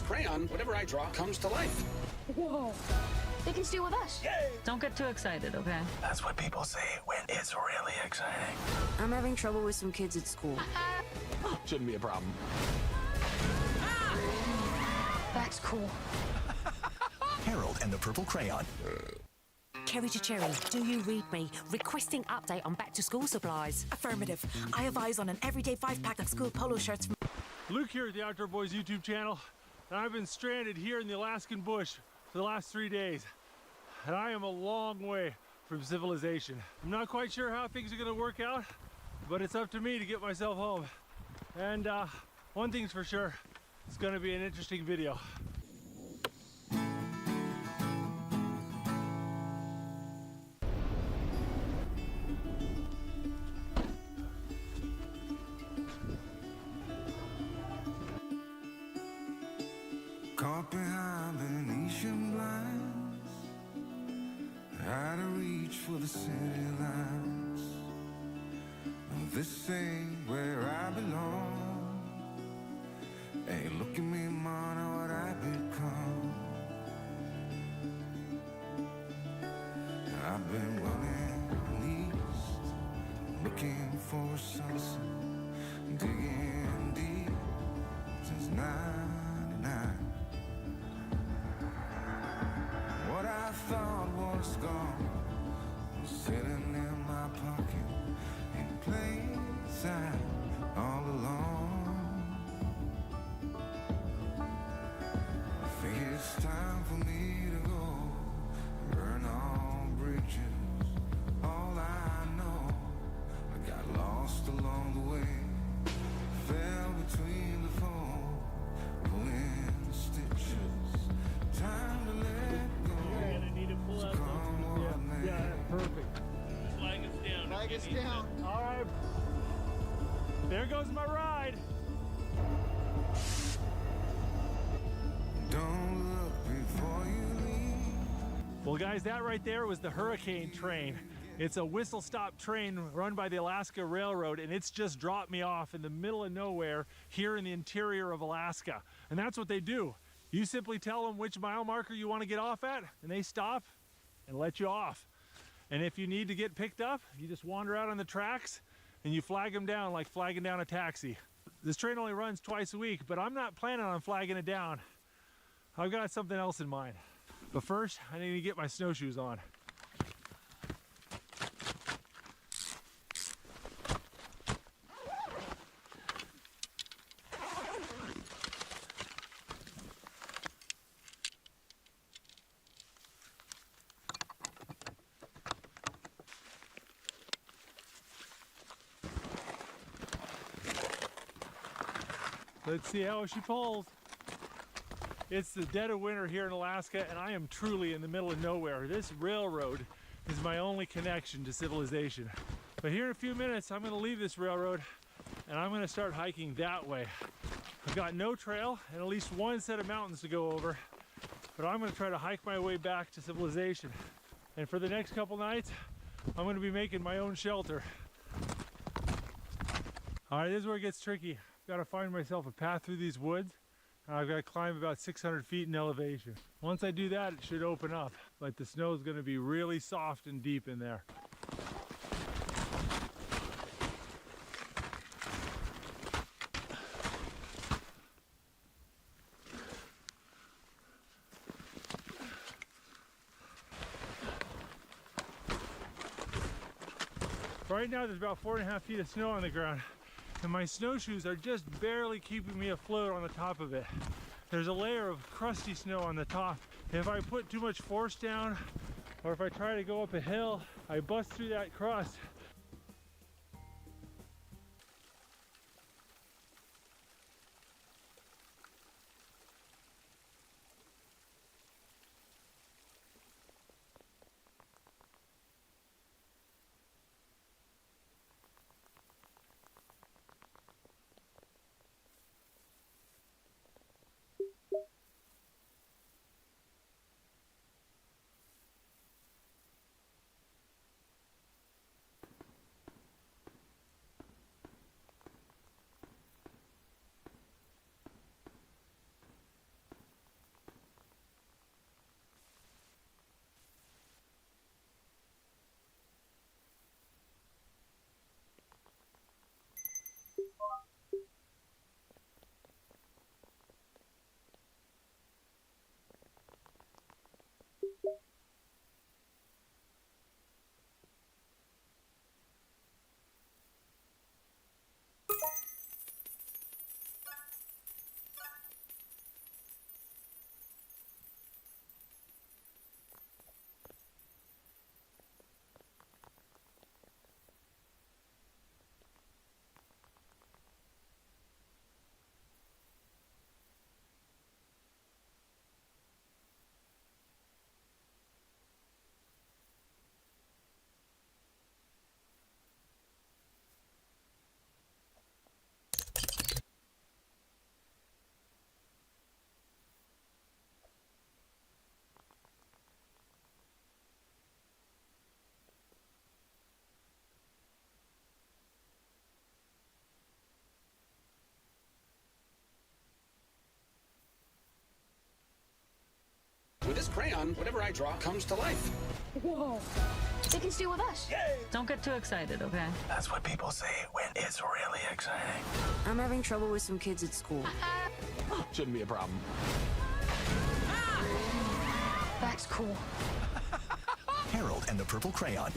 crayon, whatever I draw comes to life. Whoa. They can stay with us. Yay! Don't get too excited, okay? That's what people say when it's really exciting. I'm having trouble with some kids at school. Shouldn't be a problem. That's cool. Harold and the Purple Crayon. Cherry to Cherry, do you read me? Requesting update on back to school supplies. Affirmative. I have eyes on an everyday 5-pack of school polo shirts from Luke here at the Outdoor Boys YouTube channel, and I've been stranded here in the Alaskan bush for the last 3 days, and I am a long way from civilization. I'm not quite sure how things are going to work out, but it's up to me to get myself home. And one thing's for sure, it's going to be an interesting video. Caught behind Venetian blinds, out of reach for the city lights. This ain't where I belong. Hey, look at me, man, what I become. I've been running east, looking for a sunset, digging deep since '99. What I thought was gone was sitting in my pocket in plain sight all along. I think it's time for me to go, burn all bridges. All I know, I got lost along the way, fell between the foam, pulling the stitches. Time to let go. I need to pull out something. Yeah, perfect. Flag us down. Flag us down. All right. There goes my ride. Don't look before you leave. Well, guys, that right there was the Hurricane train. It's a whistle-stop train run by the Alaska Railroad, and it's just dropped me off in the middle of nowhere here in the interior of Alaska. And that's what they do. You simply tell them which mile marker you want to get off at, and they stop and let you off. And if you need to get picked up, you just wander out on the tracks and you flag them down like flagging down a taxi. This train only runs twice a week, but I'm not planning on flagging it down. I've got something else in mind. But first, I need to get my snowshoes on. Let's see how she pulls. It's the dead of winter here in Alaska, and I am truly in the middle of nowhere. This railroad is my only connection to civilization. But here in a few minutes, I'm gonna leave this railroad and I'm gonna start hiking that way. I've got no trail and at least one set of mountains to go over, but I'm gonna try to hike my way back to civilization. And for the next couple nights, I'm gonna be making my own shelter. All right, this is where it gets tricky. Got to find myself a path through these woods, and I've got to climb about 600 feet in elevation. Once I do that, it should open up, but the snow is going to be really soft and deep in there. Right now there's about 4.5 feet of snow on the ground, and my snowshoes are just barely keeping me afloat on the top of it. There's a layer of crusty snow on the top. If I put too much force down, or if I try to go up a hill, I bust through that crust. this crayon, whatever I draw comes to life. Whoa. They can stay with us. Don't get too excited, okay? That's what people say when it's really exciting. I'm having trouble with some kids at school. Shouldn't be a problem. That's cool. Harold and the Purple Crayon.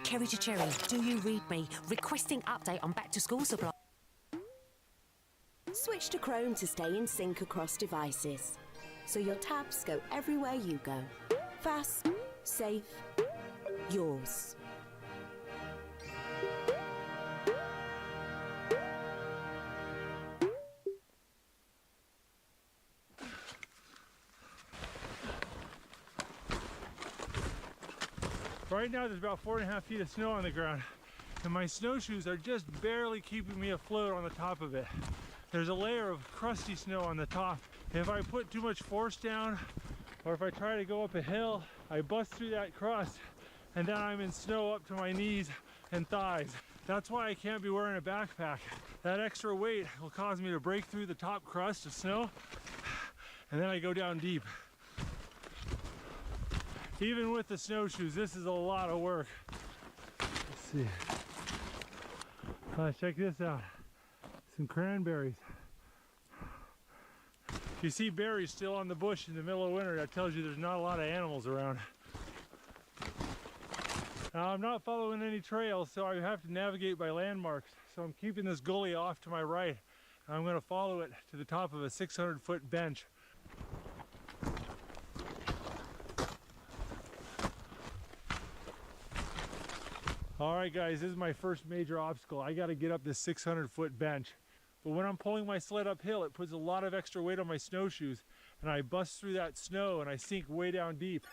Cherry to cherry, do you read me? Requesting update on back to school supply. Switch to Chrome to stay in sync across devices, so your tabs go everywhere you go. Fast, safe, yours. Right now there's about 4.5 feet of snow on the ground, and my snowshoes are just barely keeping me afloat on the top of it. There's a layer of crusty snow on the top. If I put too much force down, or if I try to go up a hill, I bust through that crust, and then I'm in snow up to my knees and thighs. That's why I can't be wearing a backpack. That extra weight will cause me to break through the top crust of snow, and then I go down deep. Even with the snowshoes, this is a lot of work. Let's see. Check this out. Some cranberries. If you see berries still on the bush in the middle of winter, that tells you there's not a lot of animals around. Now, I'm not following any trails, so I have to navigate by landmarks. So I'm keeping this gully off to my right, and I'm going to follow it to the top of a 600-foot bench. All right, guys, this is my first major obstacle. I got to get up this 600-foot bench. But when I'm pulling my sled uphill, it puts a lot of extra weight on my snowshoes, and I bust through that snow and I sink way down deep.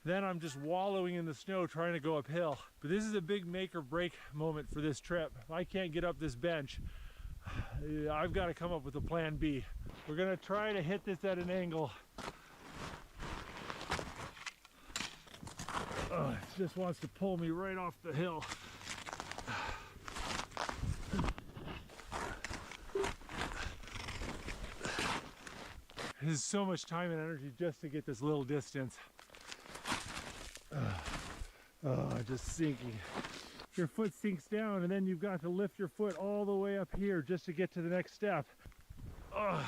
Then I'm just wallowing in the snow trying to go uphill. But this is a big make or break moment for this trip. If I can't get up this bench, I've got to come up with a plan B. We're gonna try to hit this at an angle. It just wants to pull me right off the hill. This is so much time and energy just to get this little distance. Just sinking. Your foot sinks down and then you've got to lift your foot all the way up here just to get to the next step. I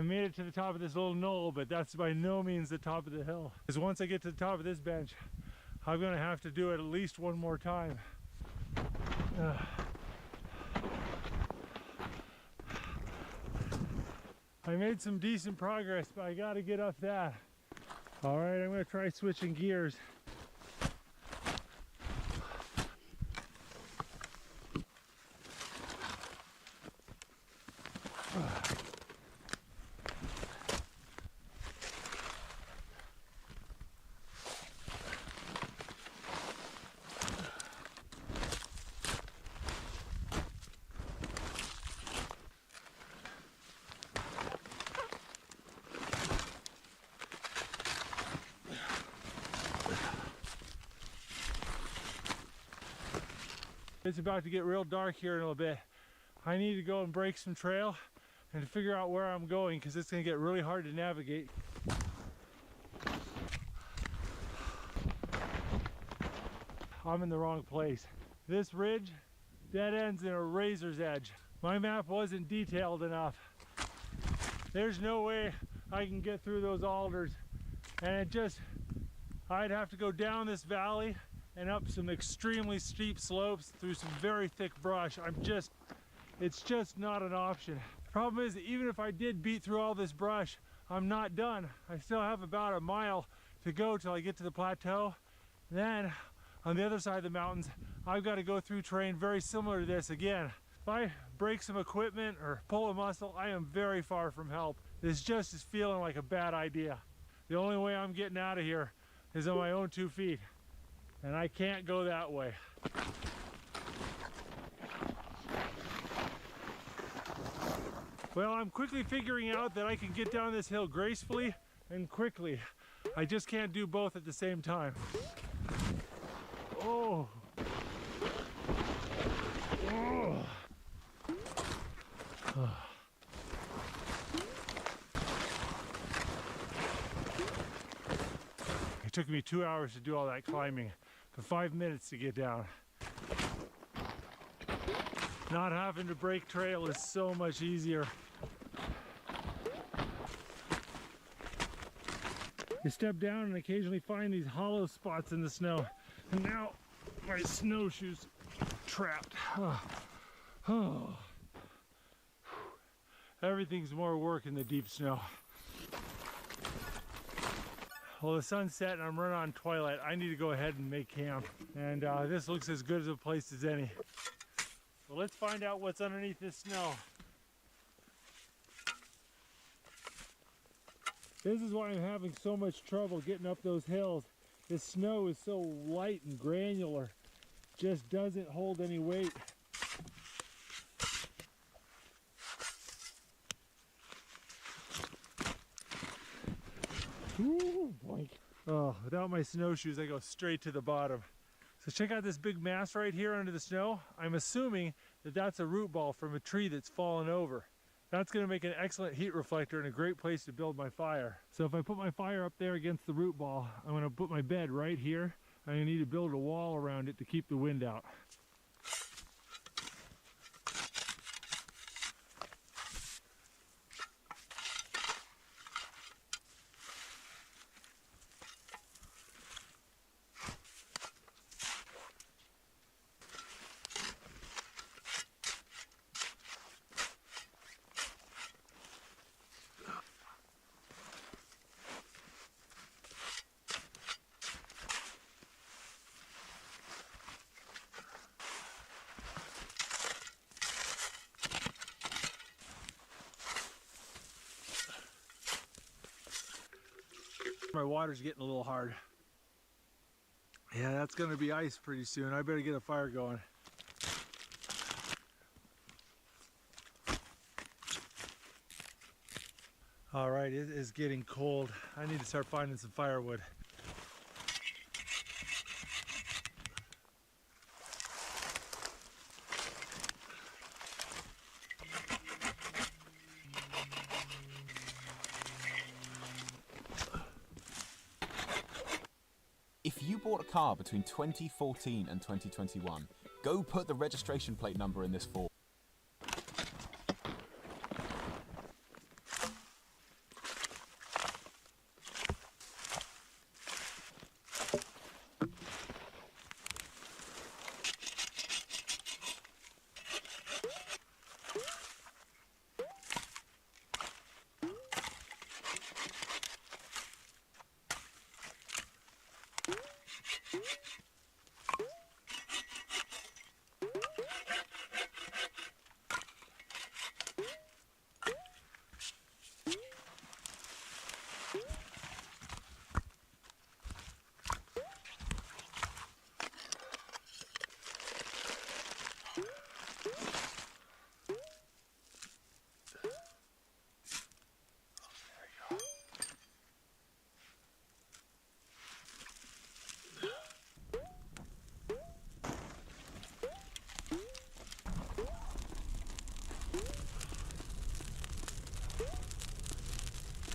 made it to the top of this little knoll, but that's by no means the top of the hill. Because once I get to the top of this bench, I'm gonna have to do it at least one more time. I made some decent progress, but I gotta get up that. All right, I'm gonna try switching gears. It's about to get real dark here in a little bit. I need to go and break some trail and to figure out where I'm going because it's going to get really hard to navigate. I'm in the wrong place. This ridge dead ends in a razor's edge. My map wasn't detailed enough. There's no way I can get through those alders, and I'd have to go down this valley and up some extremely steep slopes through some very thick brush. It's just not an option. The problem is that even if I did beat through all this brush, I'm not done. I still have about a mile to go till I get to the plateau. Then on the other side of the mountains, I've got to go through terrain very similar to this again. If I break some equipment or pull a muscle, I am very far from help. This just is feeling like a bad idea. The only way I'm getting out of here is on my own 2 feet. And I can't go that way. Well, I'm quickly figuring out that I can get down this hill gracefully and quickly. I just can't do both at the same time. Oh. Oh. took me 2 hours to do all that climbing, but 5 minutes to get down. Not having to break trail is so much easier. You step down and occasionally find these hollow spots in the snow. And now my snowshoes trapped. Oh. Everything's more work in the deep snow. Well, the sun's set and I'm running on twilight. I need to go ahead and make camp. And this looks as good as a place as any. So let's find out what's underneath this snow. This is why I'm having so much trouble getting up those hills. This snow is so light and granular. Just doesn't hold any weight. Ooh, boink. Oh, without my snowshoes, I go straight to the bottom. So check out this big mass right here under the snow. I'm assuming that that's a root ball from a tree that's fallen over. That's going to make an excellent heat reflector and a great place to build my fire. So if I put my fire up there against the root ball, I'm going to put my bed right here. I'm going to need to build a wall around it to keep the wind out. My water's getting a little hard. Yeah, that's gonna be ice pretty soon. I better get a fire going. All right, it is getting cold. I need to start finding some firewood. If you bought a car between 2014 and 2021, go put the registration plate number in this form.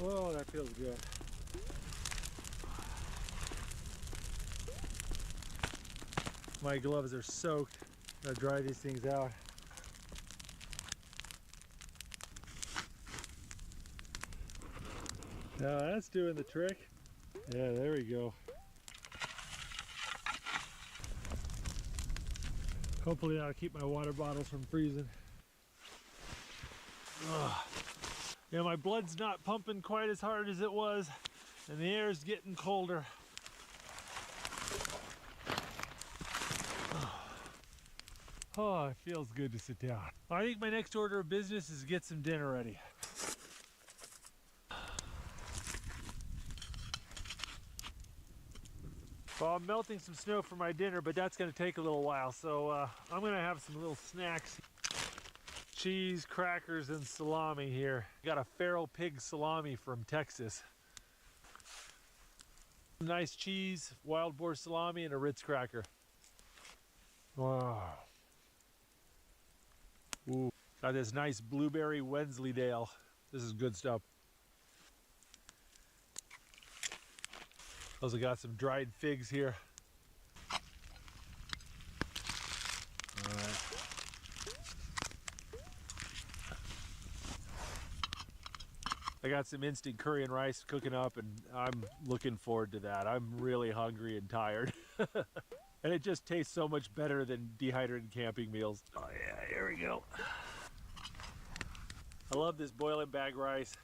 Whoa, that feels good. My gloves are soaked. Gotta dry these things out. Now that's doing the trick. Yeah, there we go. Hopefully that'll keep my water bottles from freezing. Ugh. Yeah, my blood's not pumping quite as hard as it was, and the air's getting colder. Oh, it feels good to sit down. I think my next order of business is to get some dinner ready. Well, I'm melting some snow for my dinner, but that's going to take a little while, so I'm going to have some little snacks. Cheese, crackers, and salami here. Got a feral pig salami from Texas. Nice cheese, wild boar salami, and a Ritz cracker. Wow. Ooh. Got this nice blueberry Wensleydale. This is good stuff. Also got some dried figs here. All right. I got some instant curry and rice cooking up, and I'm looking forward to that. I'm really hungry and tired. And it just tastes so much better than dehydrated camping meals. Oh yeah, here we go. I love this boil and bag rice.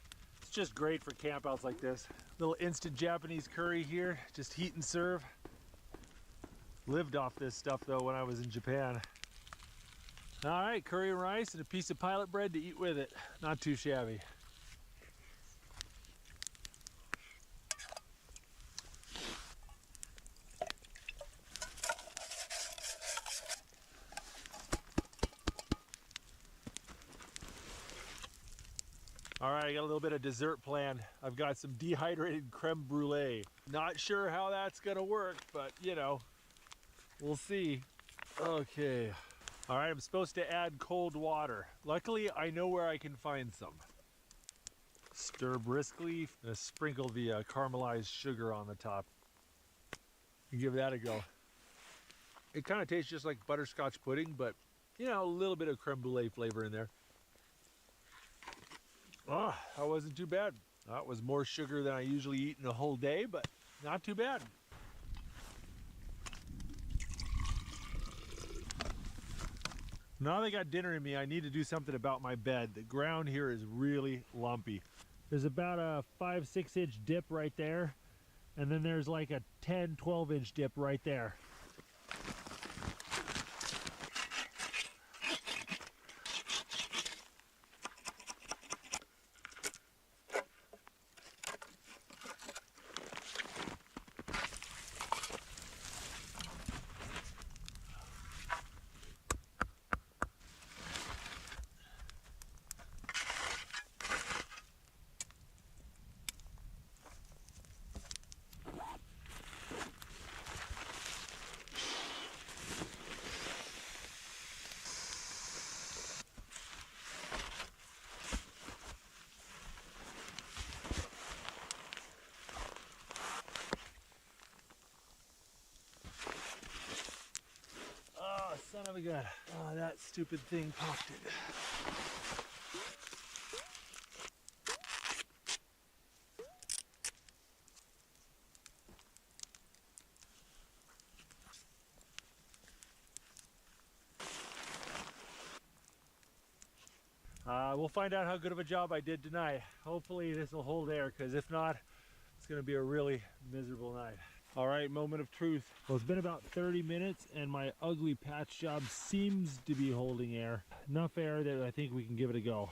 It's just great for campouts like this. Little instant Japanese curry here, just heat and serve. Lived off this stuff though when I was in Japan. All right, curry and rice and a piece of pilot bread to eat with it. Not too shabby. All right, I got a little bit of dessert planned. I've got some dehydrated creme brulee. Not sure how that's gonna work, but you know, we'll see. Okay. All right, I'm supposed to add cold water. Luckily, I know where I can find some. Stir briskly, and sprinkle the caramelized sugar on the top. And give that a go. It kind of tastes just like butterscotch pudding, but you know, a little bit of creme brulee flavor in there. Oh, that wasn't too bad. That was more sugar than I usually eat in a whole day, but not too bad. Now that I got dinner in me, I need to do something about my bed. The ground here is really lumpy. There's about a 5-6 inch dip right there, and then there's like a 10-12 inch dip right there. Son of a gun. Oh, that stupid thing popped it. We'll find out how good of a job I did tonight. Hopefully this will hold air, because if not, it's going to be a really miserable night. All right, moment of truth. Well, it's been about 30 minutes and my ugly patch job seems to be holding air. Enough air that I think we can give it a go.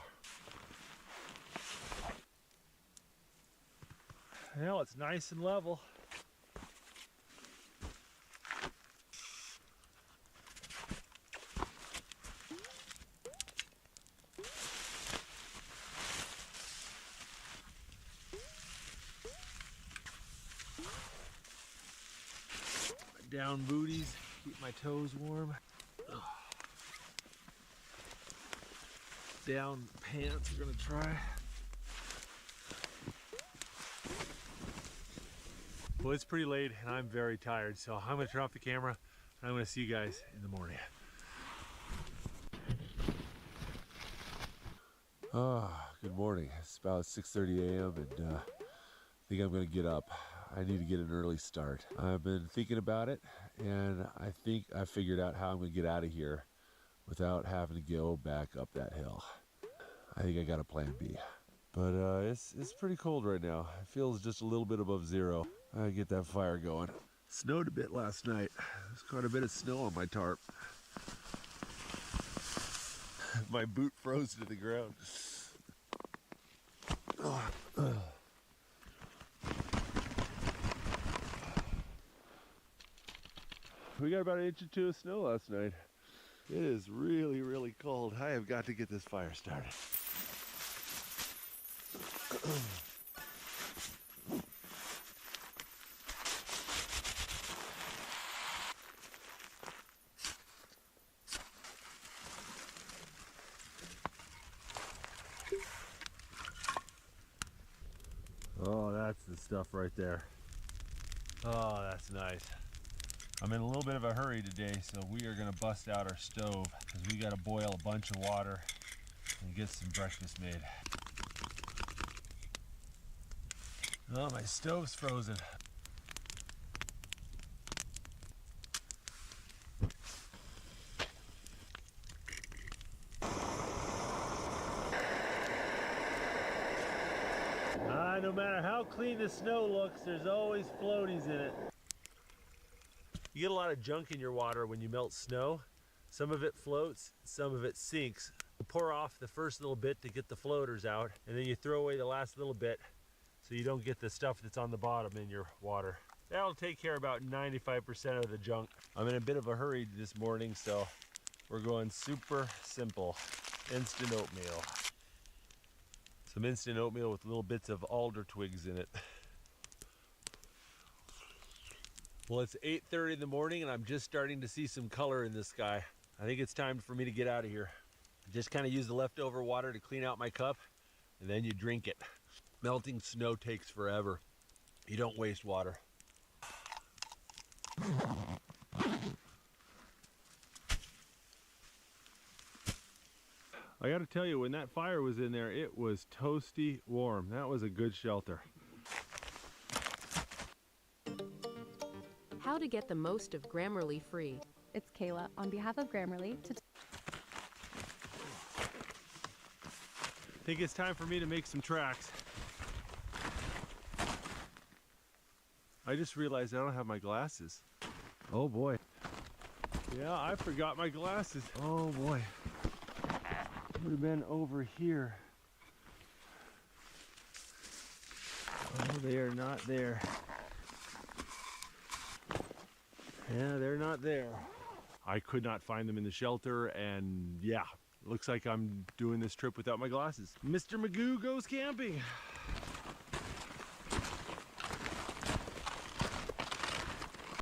Well, it's nice and level. Down booties, keep my toes warm. Ugh. Down pants we're gonna try. Well, it's pretty late and I'm very tired, so I'm gonna turn off the camera and I'm gonna see you guys in the morning. Good morning. It's about 6:30 a.m. and I think I'm gonna get up. I need to get an early start. I've been thinking about it, and I think I figured out how I'm gonna get out of here without having to go back up that hill. I think I got a plan B. But it's pretty cold right now. It feels just a little bit above zero. I get that fire going. Snowed a bit last night. There's quite a bit of snow on my tarp. My boot froze to the ground. We got about 1 or 2 inches of snow last night. It is really, really cold. I have got to get this fire started. Oh, that's the stuff right there. Oh, that's nice. I'm in a little bit of a hurry today, so we are gonna bust out our stove because we gotta boil a bunch of water and get some breakfast made. Oh, my stove's frozen. No matter how clean the snow looks, there's always floaties in it. You get a lot of junk in your water when you melt snow. Some of it floats, some of it sinks. You pour off the first little bit to get the floaters out, and then you throw away the last little bit so you don't get the stuff that's on the bottom in your water. That'll take care of about 95% of the junk. I'm in a bit of a hurry this morning, so we're going super simple. Instant oatmeal. Some instant oatmeal with little bits of alder twigs in it. Well, it's 8:30 in the morning and I'm just starting to see some color in the sky. I think it's time for me to get out of here. Just kind of use the leftover water to clean out my cup and then you drink it. Melting snow takes forever. You don't waste water. I gotta tell you, when that fire was in there, it was toasty warm. That was a good shelter. How to get the most of Grammarly free. It's Kayla on behalf of Grammarly. I think it's time for me to make some tracks. I just realized I don't have my glasses. Oh boy. Yeah, I forgot my glasses. Oh boy. Would have been over here. Oh, they are not there. Yeah, they're not there. I could not find them in the shelter, and yeah, looks like I'm doing this trip without my glasses. Mr. Magoo goes camping.